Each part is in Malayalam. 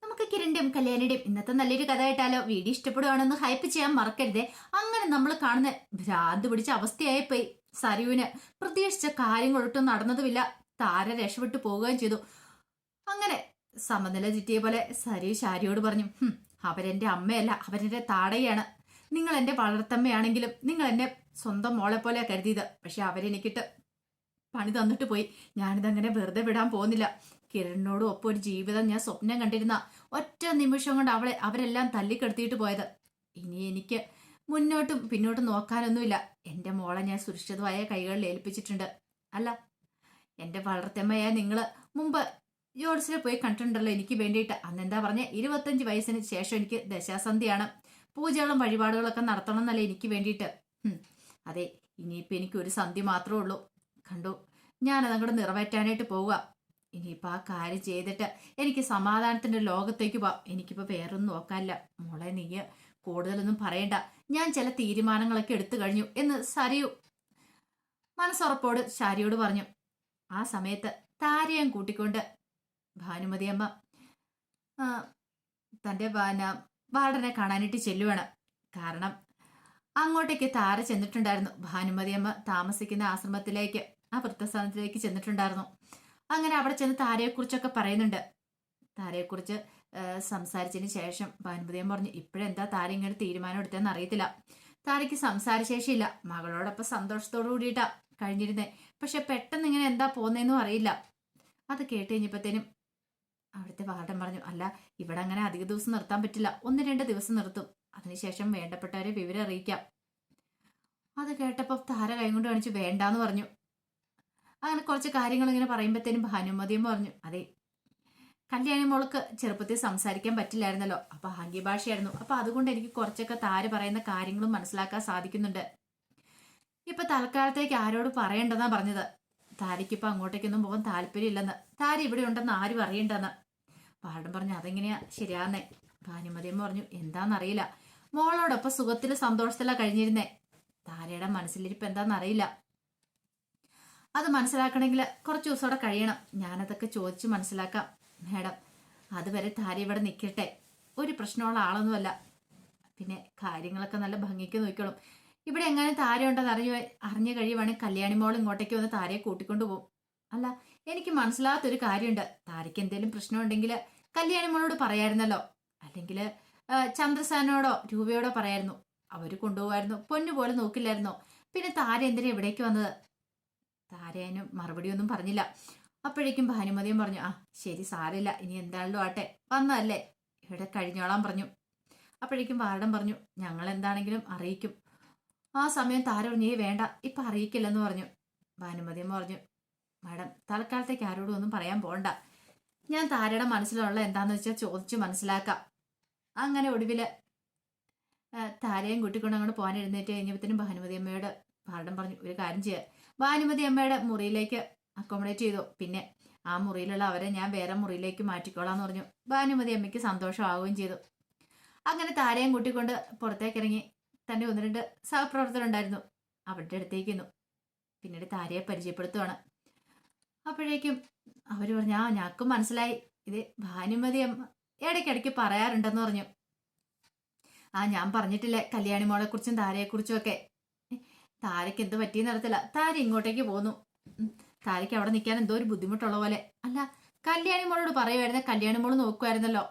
നമുക്ക് കിരണിന്റെയും കല്യാണിയുടെയും ഇന്നത്തെ നല്ലൊരു കഥ കേട്ടാലോ? വീഡിയോ ഇഷ്ടപ്പെടുവാണെന്ന് ഹൈപ്പ് ചെയ്യാൻ മറക്കരുതേ. അങ്ങനെ നമ്മൾ കാണുന്ന ഭ്രാന്ത് പിടിച്ച അവസ്ഥയായി പോയി സരുവിന്. പ്രതീക്ഷിച്ച കാര്യങ്ങളൊട്ടും നടന്നതുമില്ല. താര രക്ഷപ്പെട്ടു പോവുകയും ചെയ്തു. അങ്ങനെ സമനില ചുറ്റിയ പോലെ സരു ശാരിയോട് പറഞ്ഞു, അവരെന്റെ അമ്മയല്ല, അവരെന്റെ താടയാണ്. നിങ്ങൾ എന്റെ വളർത്തമ്മയാണെങ്കിലും നിങ്ങൾ എന്നെ സ്വന്തം മോളെ പോലെ കരുതിയത്. പക്ഷെ അവരെനിക്കിട്ട് പണി തന്നിട്ട് പോയി. ഞാനിതങ്ങനെ വെറുതെ വിടാൻ പോകുന്നില്ല. കിരണിനോടും ഒപ്പം ഒരു ജീവിതം ഞാൻ സ്വപ്നം കണ്ടിരുന്ന ഒറ്റ നിമിഷം കൊണ്ട് അവരെല്ലാം തല്ലിക്കെടുത്തിയിട്ട് പോയത്. ഇനി എനിക്ക് മുന്നോട്ടും പിന്നോട്ടും നോക്കാനൊന്നുമില്ല. എൻ്റെ മോളെ ഞാൻ സുരക്ഷിതമായ കൈകളിൽ ഏൽപ്പിച്ചിട്ടുണ്ട്. അല്ല, എൻ്റെ വളർത്തമ്മയായ നിങ്ങൾ മുമ്പ് ജോർസിനെ പോയി കണ്ടിട്ടുണ്ടല്ലോ എനിക്ക് വേണ്ടിയിട്ട്. അന്നെന്താ പറഞ്ഞ, 25 വയസ്സിന് ശേഷം എനിക്ക് ദശാസന്ധിയാണ്, പൂജകളും വഴിപാടുകളൊക്കെ നടത്തണം എന്നല്ലേ എനിക്ക് വേണ്ടിയിട്ട്. അതെ, ഇനിയിപ്പോൾ എനിക്ക് ഒരു സന്ധി മാത്രമേ ഉള്ളൂ. കണ്ടു, ഞാനത് അങ്ങോട്ട് നിറവേറ്റാനായിട്ട് പോവുക. ഇനിയിപ്പോൾ ആ കാര്യം ചെയ്തിട്ട് എനിക്ക് സമാധാനത്തിന്റെ ലോകത്തേക്ക് പോവാം. എനിക്കിപ്പോൾ വേറൊന്നും നോക്കാനില്ല. മോളെ, നീ കൂടുതലൊന്നും പറയണ്ട, ഞാൻ ചില തീരുമാനങ്ങളൊക്കെ എടുത്തു കഴിഞ്ഞു എന്ന് സരയു മനസ്സുറപ്പോട് ശാരിയോട് പറഞ്ഞു. ആ സമയത്ത് താരയും കൂട്ടിക്കൊണ്ട് ഭാനുമതി അമ്മ തന്റെ വാർഡനെ കാണാനായിട്ട് ചെല്ലുവാണ്. കാരണം അങ്ങോട്ടേക്ക് താര ചെന്നിട്ടുണ്ടായിരുന്നു. ഭാനുമതി അമ്മ താമസിക്കുന്ന ആശ്രമത്തിലേക്ക്, ആ വൃദ്ധസ്ഥാനത്തിലേക്ക് ചെന്നിട്ടുണ്ടായിരുന്നു. അങ്ങനെ അവിടെ ചെന്ന് താരയെക്കുറിച്ചൊക്കെ പറയുന്നുണ്ട്. താരയെക്കുറിച്ച് സംസാരിച്ചതിന് ശേഷം ഭാനുമതി അമ്മ പറഞ്ഞു, ഇപ്പോഴെന്താ താര ഇങ്ങനെ തീരുമാനം എടുത്തതെന്ന് അറിയത്തില്ല. താരയ്ക്ക് സംസാരശേഷിയില്ല. മകളോടൊപ്പം സന്തോഷത്തോടു കൂടിയിട്ടാ കഴിഞ്ഞിരുന്നേ. പക്ഷെ പെട്ടെന്ന് ഇങ്ങനെ എന്താ പോന്നേന്നും അറിയില്ല. അത് കേട്ട് കഴിഞ്ഞപ്പോഴത്തേനും അവിടുത്തെ വാർഡൻ പറഞ്ഞു, അല്ല, ഇവിടെ അങ്ങനെ അധിക ദിവസം നിർത്താൻ പറ്റില്ല. 1-2 ദിവസം നിർത്തും. അതിനുശേഷം വേണ്ടപ്പെട്ടവരെ വിവരം അറിയിക്കാം. അത് കേട്ടപ്പോൾ താര കൈ കൊണ്ട് കാണിച്ചു വേണ്ടാന്ന് പറഞ്ഞു. അങ്ങനെ കുറച്ച് കാര്യങ്ങൾ ഇങ്ങനെ പറയുമ്പോഴത്തേനും ഭാനുമതിയും പറഞ്ഞു, അതെ, കല്യാണി മോൾക്ക് ചെറുപ്പത്തിൽ സംസാരിക്കാൻ പറ്റില്ലായിരുന്നല്ലോ, അപ്പൊ ആംഗ്യഭാഷയായിരുന്നു. അപ്പൊ അതുകൊണ്ട് എനിക്ക് കുറച്ചൊക്കെ താര പറയുന്ന കാര്യങ്ങളും മനസ്സിലാക്കാൻ സാധിക്കുന്നുണ്ട്. ഇപ്പൊ തൽക്കാലത്തേക്ക് ആരോട് പറയണ്ടെന്നാ പറഞ്ഞത്. താരയ്ക്കിപ്പോ അങ്ങോട്ടേക്കൊന്നും പോകാൻ താല്പര്യമില്ലെന്ന്, താര ഇവിടെ ഉണ്ടെന്ന് ആരും അറിയണ്ടെന്ന്. പാടം പറഞ്ഞു, അതെങ്ങനെയാ ശരിയാന്നേ. ഭാനുമതിയമ്മ പറഞ്ഞു, എന്താന്നറിയില്ല, മോളോടൊപ്പം സുഖത്തില് സന്തോഷത്തിലാ കഴിഞ്ഞിരുന്നേ. താരയുടെ മനസ്സിലിരിപ്പ് എന്താന്നറിയില്ല. അത് മനസ്സിലാക്കണമെങ്കിൽ കുറച്ച് ദിവസം കൂടെ കഴിയണം. ഞാനതൊക്കെ ചോദിച്ച് മനസ്സിലാക്കാം മാഡം. അതുവരെ താര ഇവിടെ നിൽക്കട്ടെ. ഒരു പ്രശ്നമുള്ള ആളൊന്നുമല്ല. പിന്നെ കാര്യങ്ങളൊക്കെ നല്ല ഭംഗിക്ക് നോക്കിക്കോളും. ഇവിടെ എങ്ങനെ താര ഉണ്ടെന്ന് അറിഞ്ഞു കഴിയുവാണെങ്കിൽ കല്യാണി മോൾ ഇങ്ങോട്ടേക്ക് വന്ന് താരയെ കൂട്ടിക്കൊണ്ടു പോകും. അല്ല, എനിക്ക് മനസ്സിലാത്തൊരു കാര്യമുണ്ട്. താരയ്ക്ക് എന്തെങ്കിലും പ്രശ്നമുണ്ടെങ്കിൽ കല്യാണി മോളോട് പറയായിരുന്നല്ലോ, അല്ലെങ്കിൽ ചന്ദ്രസാനോടോ രൂപയോടോ പറയായിരുന്നു. അവര് കൊണ്ടുപോകായിരുന്നു, പൊന്നുപോലെ നോക്കില്ലായിരുന്നോ. പിന്നെ താര എന്തിനാ ഇവിടേക്ക് വന്നത്? താരേനും മറുപടിയൊന്നും പറഞ്ഞില്ല. അപ്പോഴേക്കും ഭാനുമതിയും പറഞ്ഞു, ആ ശരി, സാരില്ല, ഇനി എന്താണല്ലോ ആട്ടെ, വന്നതല്ലേ, ഇവിടെ കഴിഞ്ഞോളാൻ പറഞ്ഞു. അപ്പോഴേക്കും വാർഡൻ പറഞ്ഞു, ഞങ്ങൾ എന്താണെങ്കിലും അറിയിക്കും. ആ സമയം താര പറഞ്ഞു, വേണ്ട, ഇപ്പൊ അറിയിക്കില്ലെന്ന് പറഞ്ഞു. ഭാനുമതിയും പറഞ്ഞു, മാഡം, തൽക്കാലത്തേക്ക് ആരോടും ഒന്നും പറയാൻ പോണ്ട. ഞാൻ താരയുടെ മനസ്സിലുള്ള എന്താന്ന് വെച്ചാൽ ചോദിച്ചു മനസ്സിലാക്കാം. അങ്ങനെ ഒടുവില് താരയും കുട്ടിക്കൊണ്ട് അങ്ങോട്ട് പോകാൻ എഴുന്നേറ്റ് കഴിഞ്ഞപ്പോഴത്തേനും ഭാനുമതി അമ്മയോട് വാർഡൻ പറഞ്ഞു, ഒരു കാര്യം ചെയ്യുക, ഭാനുമതി അമ്മയുടെ മുറിയിലേക്ക് അക്കോമഡേറ്റ് ചെയ്തു. പിന്നെ ആ മുറിയിലുള്ള അവരെ ഞാൻ വേറെ മുറിയിലേക്ക് മാറ്റിക്കോളാന്ന് പറഞ്ഞു. ഭാനുമതി അമ്മയ്ക്ക് സന്തോഷമാവുകയും ചെയ്തു. അങ്ങനെ താരയും കൂട്ടിക്കൊണ്ട് പുറത്തേക്ക് ഇറങ്ങി. തന്റെ 1-2 സഹപ്രവർത്തകരുണ്ടായിരുന്നു, അവരുടെ അടുത്തേക്ക് നിന്നു. പിന്നീട് താരയെ പരിചയപ്പെടുത്തുവാണ്. അപ്പോഴേക്കും അവര് പറഞ്ഞു, ആ ഞങ്ങൾക്കും മനസ്സിലായി, ഇത് ഭാനുമതി അമ്മ ഇടയ്ക്കിടയ്ക്ക് പറയാറുണ്ടെന്ന് പറഞ്ഞു. ആ ഞാൻ പറഞ്ഞിട്ടില്ലേ കല്യാണി മോളെ കുറിച്ചും താരയെക്കുറിച്ചും ഒക്കെ. താരയ്ക്ക് എന്ത് പറ്റിയെന്ന് അറിയത്തില്ല, താര ഇങ്ങോട്ടേക്ക് പോന്നു. താരയ്ക്ക് അവിടെ നിൽക്കാൻ എന്തോ ഒരു ബുദ്ധിമുട്ടുള്ള പോലെ. അല്ല, കല്യാണി മോളോട് പറയുമായിരുന്നെ കല്യാണി മോള് നോക്കുമായിരുന്നല്ലോ.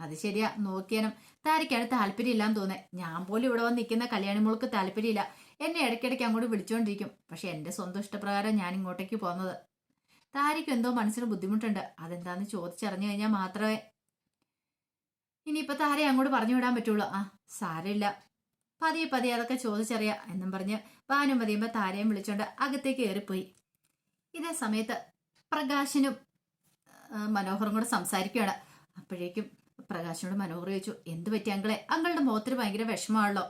അത് ശരിയാ, നോക്കിയാനും താരയ്ക്കാണ് താല്പര്യം ഇല്ലാന്ന് തോന്നേ. ഞാൻ പോലും ഇവിടെ വന്ന് നിൽക്കുന്ന കല്യാണി മോൾക്ക് താല്പര്യമില്ല. എന്നെ ഇടയ്ക്കിടയ്ക്ക് അങ്ങോട്ട് വിളിച്ചുകൊണ്ടിരിക്കും. പക്ഷെ എന്റെ സ്വന്തം ഇഷ്ടപ്രകാരം ഞാൻ ഇങ്ങോട്ടേക്ക് പോകുന്നത്. താരയ്ക്ക് എന്തോ മനസ്സിന് ബുദ്ധിമുട്ടുണ്ട്. അതെന്താന്ന് ചോദിച്ചറിഞ്ഞു കഴിഞ്ഞാൽ മാത്രമേ ഇനിയിപ്പോ താരയെ അങ്ങോട്ട് പറഞ്ഞു വിടാൻ പറ്റുള്ളൂ. ആ സാരമില്ല, പതിയെ പതിയെ അതൊക്കെ ചോദിച്ചറിയാം എന്നും പറഞ്ഞ് ഭാനുമതിയുമ്പോ താരയും വിളിച്ചോണ്ട് അകത്തേക്ക് കയറിപ്പോയി. ഇതേ സമയത്ത് പ്രകാശനും മനോഹറും കൂടെ സംസാരിക്കുകയാണ്. അപ്പോഴേക്കും പ്രകാശനോട് മനോഹർ ചോദിച്ചു, എന്ത് പറ്റി അങ്കിളെ? അങ്കളുടെ മുഖത്തിന് ഭയങ്കര വിഷമമാണല്ലോ.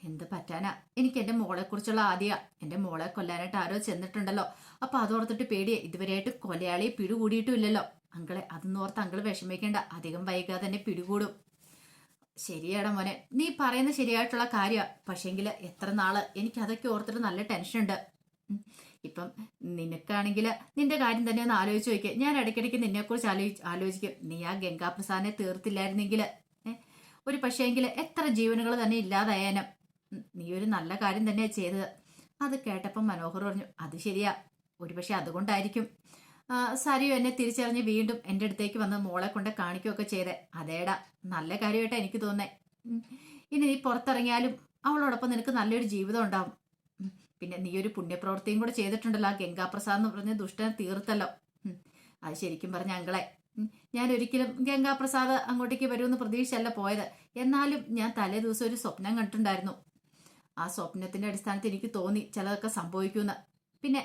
എന്ത് പറ്റാനാ, എനിക്ക് എന്റെ മോളെ കുറിച്ചുള്ള എന്റെ മോളെ കൊല്ലാനായിട്ട് ആരോ ചെന്നിട്ടുണ്ടല്ലോ. അപ്പൊ അതോർത്തിട്ട് പേടിയെ, ഇതുവരെയായിട്ട് കൊലയാളിയെ പിടികൂടിയിട്ടും ഇല്ലല്ലോ. അങ്കളെ, അതൊന്നും ഓർത്ത് അങ്കിള് വിഷമിക്കേണ്ട, അധികം വൈകാതെ തന്നെ പിടികൂടും. ശരിയാടാ മോനെ, നീ പറയുന്ന ശരിയായിട്ടുള്ള കാര്യമാണ്. പക്ഷേങ്കില് എത്ര നാള് എനിക്ക് അതൊക്കെ ഓർത്തിട്ട് നല്ല ടെൻഷൻ ഉണ്ട്. ഇപ്പം നിനക്കാണെങ്കിൽ നിന്റെ കാര്യം തന്നെ ഒന്ന് ആലോചിച്ച് നോക്കിയ. ഞാൻ ഇടയ്ക്കിടയ്ക്ക് നിന്നെക്കുറിച്ച് ആലോചിക്കും. നീ ആ ഗംഗാപ്രസാദിനെ തീർത്തില്ലായിരുന്നെങ്കിൽ ഒരു പക്ഷേങ്കിൽ എത്ര ജീവനുകൾ തന്നെ ഇല്ലാതായാനും. നീ ഒരു നല്ല കാര്യം തന്നെയാ ചെയ്തത്. അത് കേട്ടപ്പം മനോഹർ പറഞ്ഞു, അത് ശരിയാ, ഒരുപക്ഷെ അതുകൊണ്ടായിരിക്കും സരിയു എന്നെ തിരിച്ചറിഞ്ഞ് വീണ്ടും എൻ്റെ അടുത്തേക്ക് വന്ന് മോളെ കൊണ്ട് കാണിക്കുകയൊക്കെ ചെയ്തേ. അതേടാ, നല്ല കാര്യമായിട്ടാണ് എനിക്ക് തോന്നേ. ഇനി നീ പുറത്തിറങ്ങിയാലും അവളോടൊപ്പം നിനക്ക് നല്ലൊരു ജീവിതം ഉണ്ടാവും. പിന്നെ നീ ഒരു പുണ്യപ്രവൃത്തിയും കൂടെ ചെയ്തിട്ടുണ്ടല്ലോ, ആ ഗംഗാപ്രസാദ് എന്ന് പറഞ്ഞ ദുഷ്ടനെ തീർത്തല്ലോ. അത് ശരിക്കും പറഞ്ഞ അങ്കളെ, ഞാൻ ഒരിക്കലും ഗംഗാപ്രസാദ് അങ്ങോട്ടേക്ക് വരുമെന്ന് പ്രതീക്ഷയല്ല പോയത്. എന്നാലും ഞാൻ തലേ ദിവസം ഒരു സ്വപ്നം കണ്ടിട്ടുണ്ടായിരുന്നു. ആ സ്വപ്നത്തിന്റെ അടിസ്ഥാനത്തിൽ എനിക്ക് തോന്നി ചിലതൊക്കെ സംഭവിക്കുമെന്ന്. പിന്നെ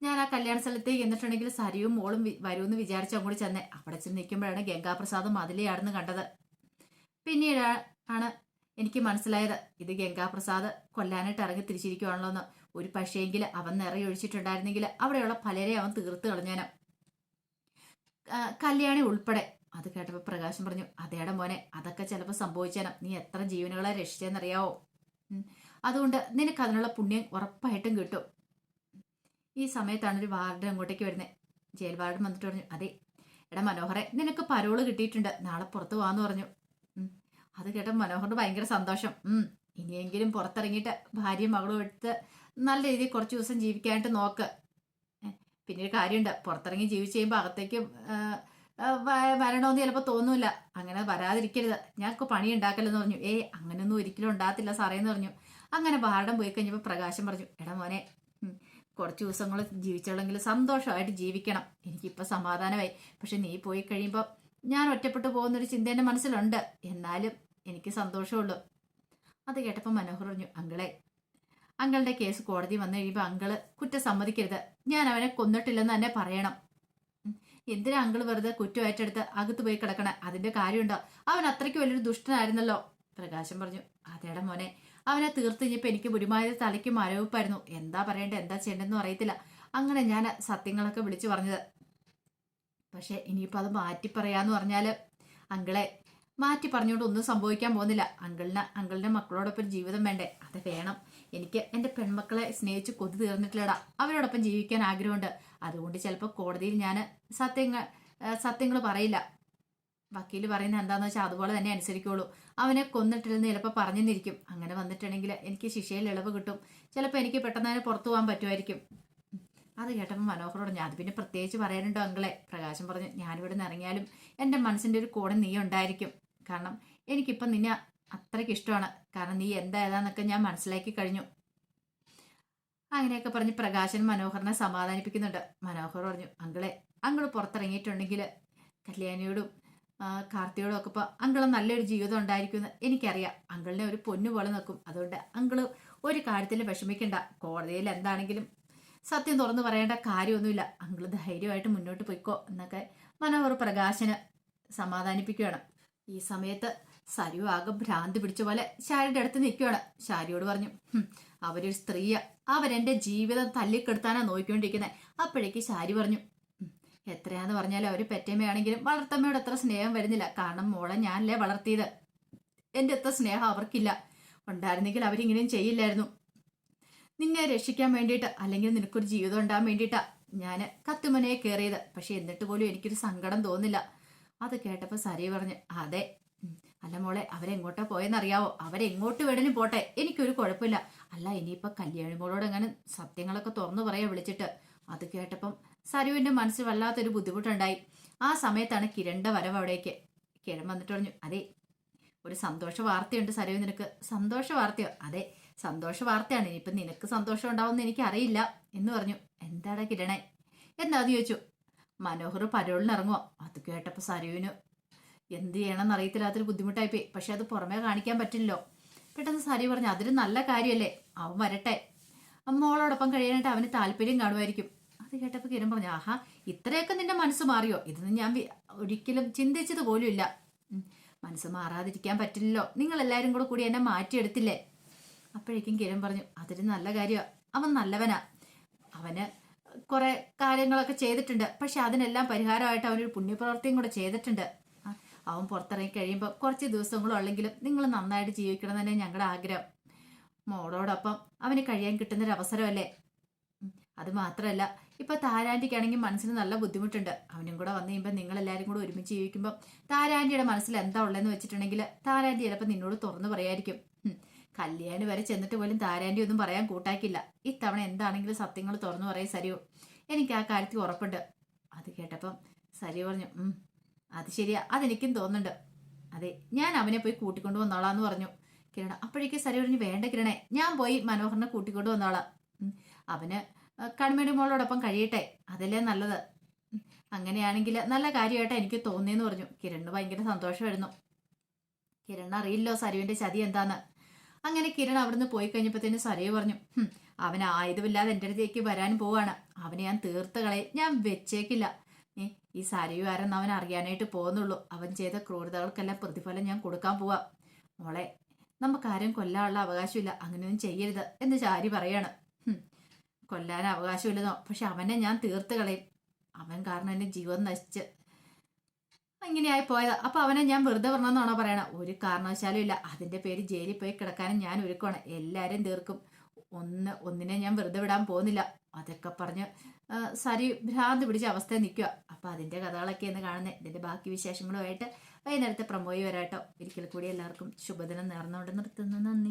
ഞാൻ ആ കല്യാണ സ്ഥലത്തേക്ക് എന്നിട്ടുണ്ടെങ്കിൽ സരിയും മോളും വരുമെന്ന് വിചാരിച്ച് അങ്ങോട്ട് ചെന്നേ. അവിടെ ചെന്ന് നിൽക്കുമ്പോഴാണ് ഗംഗാപ്രസാദും മതിലെയാണെന്ന് കണ്ടത്. പിന്നീടാണ് എനിക്ക് മനസ്സിലായത് ഇത് ഗംഗാപ്രസാദ് കൊല്ലാനായിട്ട് ഇറങ്ങി തിരിച്ചിരിക്കുവാണല്ലോ എന്ന്. ഒരു പക്ഷേങ്കിൽ അവൻ നിറയൊഴിച്ചിട്ടുണ്ടായിരുന്നെങ്കിൽ അവിടെയുള്ള പലരെ അവൻ തീർത്ത് കളഞ്ഞാനോ, കല്യാണി ഉൾപ്പെടെ. അത് കേട്ടപ്പോൾ പ്രകാശം പറഞ്ഞു, അതേടെ മോനെ, അതൊക്കെ ചിലപ്പോൾ സംഭവിച്ചാനോ. നീ എത്ര ജീവനുകളെ രക്ഷിച്ചെന്നറിയാവോ. അതുകൊണ്ട് നിനക്ക് അതിനുള്ള പുണ്യം ഉറപ്പായിട്ടും കിട്ടും. ഈ സമയത്താണ് ഒരു വാർഡൻ അങ്ങോട്ടേക്ക് വരുന്നത്. ജയിൽ വാർഡൻ വന്നിട്ട് പറഞ്ഞു, അതെ എടാ മനോഹറെ, നിനക്ക് പരോള് കിട്ടിയിട്ടുണ്ട്, നാളെ പുറത്ത് പോവാന്ന് പറഞ്ഞു. അത് കേട്ട മനോഹറിന് ഭയങ്കര സന്തോഷം. ഇനിയെങ്കിലും പുറത്തിറങ്ങിയിട്ട് ഭാര്യയും മകളും എടുത്ത് നല്ല രീതിയിൽ കുറച്ച് ദിവസം ജീവിക്കാനായിട്ട് നോക്ക്. പിന്നെ ഒരു കാര്യമുണ്ട്, പുറത്തിറങ്ങി ജീവിച്ച് കഴിയുമ്പോൾ അകത്തേക്ക് വരണമെന്ന് ചിലപ്പോൾ തോന്നൂല. അങ്ങനെ വരാതിരിക്കരുത്, ഞങ്ങൾക്ക് പണി ഉണ്ടാക്കലെന്ന് പറഞ്ഞു. അങ്ങനെയൊന്നും ഒരിക്കലും ഉണ്ടാകത്തില്ല സാറേന്ന് പറഞ്ഞു. അങ്ങനെ വാർഡൻ പോയി കഴിഞ്ഞപ്പോൾ പ്രകാശം പറഞ്ഞു, എടാ മോനെ, കുറച്ച് ദിവസങ്ങൾ ജീവിച്ചോളെങ്കിൽ സന്തോഷമായിട്ട് ജീവിക്കണം. എനിക്കിപ്പോൾ സമാധാനമായി. പക്ഷെ നീ പോയി കഴിയുമ്പോൾ ഞാൻ ഒറ്റപ്പെട്ടു പോകുന്നൊരു ചിന്ത എൻ്റെ മനസ്സിലുണ്ട്. എന്നാലും എനിക്ക് സന്തോഷമുള്ളൂ. അത് കേട്ടപ്പോൾ മനോഹർ പറഞ്ഞു, അങ്കളുടെ കേസ് കോടതി വന്നു കഴിയുമ്പോൾ അങ്കള് കുറ്റം സമ്മതിക്കരുത്. ഞാൻ അവനെ കൊന്നിട്ടില്ലെന്ന് തന്നെ പറയണം. എന്തിനാ അങ്കിള് വെറുതെ കുറ്റമായിട്ടെടുത്ത് അകത്ത് പോയി കിടക്കണേ? അതിന്റെ കാര്യമുണ്ടോ? അവൻ അത്രയ്ക്ക് വലിയൊരു ദുഷ്ടനായിരുന്നല്ലോ. പ്രകാശം പറഞ്ഞു, അതേടെ മോനെ, അവനെ തീർത്ത് കഴിഞ്ഞപ്പോൾ എനിക്ക് ഒരുമാതിരി തലയ്ക്ക് മരവിപ്പായിരുന്നു. എന്താ പറയേണ്ടത് എന്താ ചെയ്യേണ്ടതെന്നും അറിയത്തില്ല. അങ്ങനെ ഞാൻ സത്യങ്ങളൊക്കെ വിളിച്ചു പറഞ്ഞത്. പക്ഷെ ഇനിയിപ്പോൾ അത് മാറ്റി പറയാന്ന് പറഞ്ഞാൽ അങ്കിളെ മാറ്റി പറഞ്ഞുകൊണ്ട് ഒന്നും സംഭവിക്കാൻ പോകുന്നില്ല. അങ്കിളിന്റെ മക്കളോടൊപ്പം ഒരു ജീവിതം വേണ്ടേ? അത് വേണം. എനിക്ക് എൻ്റെ പെൺമക്കളെ സ്നേഹിച്ച് കൊതി തീർന്നിട്ടില്ലടാ. അവരോടൊപ്പം ജീവിക്കാൻ ആഗ്രഹമുണ്ട്. അതുകൊണ്ട് ചിലപ്പോൾ കോടതിയിൽ ഞാൻ സത്യങ്ങൾ പറയില്ല. വക്കീല് പറയുന്നത് എന്താന്ന് വെച്ചാൽ അതുപോലെ തന്നെ അനുസരിക്കുള്ളൂ. അവനെ കൊന്നിട്ടില്ലെന്ന് ചിലപ്പോൾ പറഞ്ഞെന്നിരിക്കും. അങ്ങനെ വന്നിട്ടുണ്ടെങ്കിൽ എനിക്ക് ശിക്ഷയിൽ ഇളവ് കിട്ടും. ചിലപ്പോൾ എനിക്ക് പെട്ടെന്ന് തന്നെ പുറത്തു പോകാൻ പറ്റുമായിരിക്കും. അത് കേട്ടപ്പോൾ മനോഹർ പറഞ്ഞു, അത് പിന്നെ പ്രത്യേകിച്ച് പറയാനുണ്ടോ അങ്കിളെ? പ്രകാശം പറഞ്ഞു, ഞാനിവിടെ നിന്ന് ഇറങ്ങിയാലും എൻ്റെ മനസ്സിൻ്റെ ഒരു കൂടെ നീ ഉണ്ടായിരിക്കും. കാരണം എനിക്കിപ്പം നിന്നെ അത്രയ്ക്ക് ഇഷ്ടമാണ്. കാരണം നീ എന്താ ഏതാന്നൊക്കെ ഞാൻ മനസ്സിലാക്കി കഴിഞ്ഞു. അങ്ങനെയൊക്കെ പറഞ്ഞ് പ്രകാശൻ മനോഹറിനെ സമാധാനിപ്പിക്കുന്നുണ്ട്. മനോഹർ പറഞ്ഞു, അങ്കിള് പുറത്തിറങ്ങിയിട്ടുണ്ടെങ്കിൽ കല്യാണിയോടും കാർത്തിയോടും ഒക്കെ ഇപ്പോൾ അങ്കിള് നല്ലൊരു ജീവിതം ഉണ്ടായിരിക്കുമെന്ന് എനിക്കറിയാം. അങ്കിളിനെ ഒരു പൊന്നു പോലെ നിൽക്കും. അതുകൊണ്ട് അങ്കിള് ഒരു കാര്യത്തിൽ വിഷമിക്കണ്ട. കോടതിയിൽ എന്താണെങ്കിലും സത്യം തുറന്നു പറയേണ്ട കാര്യമൊന്നുമില്ല. അങ്കിള് ധൈര്യമായിട്ട് മുന്നോട്ട് പോയിക്കോ എന്നൊക്കെ മനോഹർ പ്രകാശന് സമാധാനിപ്പിക്കുകയാണ്. ഈ സമയത്ത് സരു ആകെ ഭ്രാന്ത് പിടിച്ച പോലെ ശാരിയുടെ അടുത്ത് നിൽക്കുകയാണ്. ശാരിയോട് പറഞ്ഞു, അവരൊരു സ്ത്രീയാ, അവരെന്റെ ജീവിതം തല്ലിക്കെടുത്താനാ നോക്കിക്കൊണ്ടിരിക്കുന്നത്. അപ്പോഴേക്ക് ശാരി പറഞ്ഞു, എത്രയാന്ന് പറഞ്ഞാലും അവര് പെറ്റമ്മയാണെങ്കിലും വളർത്തമ്മയോട് അത്ര സ്നേഹം വരുന്നില്ല. കാരണം മോളെ ഞാനല്ലേ വളർത്തിയത്. എന്റെ അത്ര സ്നേഹം അവർക്കില്ല. ഉണ്ടായിരുന്നെങ്കിൽ അവരിങ്ങനെയും ചെയ്യില്ലായിരുന്നു. നിന്നെ രക്ഷിക്കാൻ വേണ്ടിയിട്ട്, അല്ലെങ്കിൽ നിനക്കൊരു ജീവിതം ഉണ്ടാകാൻ വേണ്ടിയിട്ടാ ഞാൻ കത്തുമനയെ കയറിയത്. പക്ഷെ എന്നിട്ട് പോലും എനിക്കൊരു സങ്കടം തോന്നില്ല. അത് കേട്ടപ്പോൾ സരി പറഞ്ഞു, അതെ, അല്ല മോളെ, അവരെങ്ങോട്ടാ പോയെന്നറിയാവോ? അവരെങ്ങോട്ട് വേണേലും പോട്ടെ, എനിക്കൊരു കുഴപ്പമില്ല. അല്ല ഇനിയിപ്പോൾ കല്യാണി മോളോട് എങ്ങനെ സത്യങ്ങളൊക്കെ തുറന്നു പറയാ വിളിച്ചിട്ട്. അത് കേട്ടപ്പം സരുവിന്റെ മനസ്സിൽ വല്ലാത്തൊരു ബുദ്ധിമുട്ടുണ്ടായി. ആ സമയത്താണ് കിരണിന്റെ വരവ് അവിടേക്ക്. കിരൺ വന്നിട്ട് പറഞ്ഞു, അതെ, ഒരു സന്തോഷ വാർത്തയുണ്ട് സരു നിനക്ക്. സന്തോഷ വാർത്തയോ? അതെ, സന്തോഷ വാർത്തയാണ്. ഇനിയിപ്പം നിനക്ക് സന്തോഷം ഉണ്ടാവുമെന്ന് എനിക്ക് അറിയില്ല എന്ന് പറഞ്ഞു. എന്താടാ കിരണേ എന്താന്ന് ചോദിച്ചു. മനോഹർ പരോളിന് ഇറങ്ങുമോ? അത് കേട്ടപ്പോൾ സരുവിന് എന്ത് ചെയ്യണമെന്ന് അറിയത്തില്ലാത്തൊരു ബുദ്ധിമുട്ടായിപ്പോയി. പക്ഷെ അത് പുറമേ കാണിക്കാൻ പറ്റില്ലല്ലോ. പെട്ടെന്ന് സരി പറഞ്ഞു, അതൊരു നല്ല കാര്യമല്ലേ, അവൻ വരട്ടെ, മോളോടൊപ്പം കഴിയാനായിട്ട് അവന് താല്പര്യം കാണുമായിരിക്കും. അത് കേട്ടപ്പോൾ കിരൺ പറഞ്ഞു, ആഹാ, ഇത്രയൊക്കെ നിന്റെ മനസ്സ് മാറിയോ? ഇതൊന്നും ഞാൻ ഒരിക്കലും ചിന്തിച്ചത് പോലും ഇല്ല. മനസ്സ് മാറാതിരിക്കാൻ പറ്റില്ലല്ലോ, നിങ്ങൾ എല്ലാവരും കൂടി എന്നെ മാറ്റിയെടുത്തില്ലേ? അപ്പോഴേക്കും കിരൺ പറഞ്ഞു, അതൊരു നല്ല കാര്യമാണ്. അവൻ നല്ലവനാ. അവന് കുറെ കാര്യങ്ങളൊക്കെ ചെയ്തിട്ടുണ്ട്. പക്ഷെ അതിനെല്ലാം പരിഹാരമായിട്ട് അവനൊരു പുണ്യപ്രവൃത്തിയും കൂടെ ചെയ്തിട്ടുണ്ട്. അവൻ പുറത്തിറങ്ങി കഴിയുമ്പോൾ കുറച്ച് ദിവസങ്ങളോ അല്ലെങ്കിലും നിങ്ങൾ നന്നായിട്ട് ജീവിക്കണം തന്നെ ഞങ്ങളുടെ ആഗ്രഹം. മോളോടൊപ്പം അവന് കഴിയാൻ കിട്ടുന്നൊരു അവസരമല്ലേ? അത് മാത്രമല്ല ഇപ്പൊ താരാന്റിക്കാണെങ്കിൽ മനസ്സിന് നല്ല ബുദ്ധിമുട്ടുണ്ട്. അവനും കൂടെ വന്നു കഴിയുമ്പോൾ നിങ്ങൾ എല്ലാവരും കൂടെ ഒരുമിച്ച് ജീവിക്കുമ്പോൾ താരാന്റിയുടെ മനസ്സിൽ എന്താ ഉള്ളതെന്ന് വെച്ചിട്ടുണ്ടെങ്കിൽ താരാന്റി ചിലപ്പോൾ നിന്നോട് തുറന്നു പറയായിരിക്കും. കല്യാണി വരെ ചെന്നിട്ട് പോലും താരാന്റി ഒന്നും പറയാൻ കൂട്ടാക്കില്ല. ഇത്തവണ എന്താണെങ്കിലും സത്യങ്ങൾ തുറന്നു പറയും സരിയോ, എനിക്ക് ആ കാര്യത്തിൽ ഉറപ്പുണ്ട്. അത് കേട്ടപ്പം സരി പറഞ്ഞു, അത് ശരിയാ, അതെനിക്കും തോന്നുന്നുണ്ട്. അതെ, ഞാൻ അവനെ പോയി കൂട്ടിക്കൊണ്ടു വന്നോളാന്ന് പറഞ്ഞു കിരണ. അപ്പോഴേക്കും സരി പറഞ്ഞു, വേണ്ട കിരണേ, ഞാൻ പോയി മനോഹറിനെ കൂട്ടിക്കൊണ്ടു വന്നോളാം. അവന് കൺമണി മോളോടൊപ്പം കഴിയട്ടെ, അതല്ലേ നല്ലത്. അങ്ങനെയാണെങ്കിൽ നല്ല കാര്യമായിട്ടാ എനിക്ക് തോന്നിയെന്ന് പറഞ്ഞു. കിരണിന് ഭയങ്കര സന്തോഷമായിരുന്നു. കിരൺ അറിയില്ലോ സരുവിന്റെ ചതി എന്താന്ന്. അങ്ങനെ കിരൺ അവിടുന്ന് പോയി കഴിഞ്ഞപ്പോഴത്തേന് സരയു പറഞ്ഞു, അവൻ ആയുധമില്ലാതെ എൻ്റെ അടുത്തേക്ക് വരാൻ പോവാണ്. അവനെ ഞാൻ തീർത്ത് കളയും, ഞാൻ വെച്ചേക്കില്ല. ഈ സരയു ആരെന്ന് അവൻ അറിയാനായിട്ട് പോകുന്നുള്ളൂ. അവൻ ചെയ്ത ക്രൂരതകൾക്കെല്ലാം പ്രതിഫലം ഞാൻ കൊടുക്കാൻ പോവാ. മോളെ, നമുക്കാരും കൊല്ലാനുള്ള അവകാശമില്ല, അങ്ങനെയൊന്നും ചെയ്യരുത് എന്ന് ചാരി പറയാണ്. കൊല്ലാൻ അവകാശമില്ലെന്നോ, പക്ഷെ അവനെ ഞാൻ തീർത്ത് കളയും. അവൻ കാരണം എൻ്റെ ജീവൻ നശിച്ച് ഇങ്ങനെയായി പോയതാ. അപ്പൊ അവനെ ഞാൻ വെറുതെ പറഞ്ഞെന്നാണോ പറയണ? ഒരു കാരണവശാലും ഇല്ല. അതിന്റെ പേര് ജയിലിൽ പോയി കിടക്കാനും ഞാൻ ഒരുക്കമാണ്. എല്ലാരും തീർക്കും. ഒന്നിനെ ഞാൻ വെറുതെ വിടാൻ പോകുന്നില്ല. അതൊക്കെ പറഞ്ഞ് സരി ഭ്രാന്ത് പിടിച്ച അവസ്ഥയിൽ നിൽക്കുക. അപ്പൊ അതിന്റെ കഥകളൊക്കെയാണ് കാണുന്നത്. ഇതിന്റെ ബാക്കി വിശേഷങ്ങളുമായിട്ട് വൈകുന്നേരത്തെ പ്രമോയി വരാട്ടോ. ഒരിക്കൽ കൂടി എല്ലാവർക്കും ശുഭദിനം നേർന്നുകൊണ്ട് നിർത്തുന്നു. നന്ദി.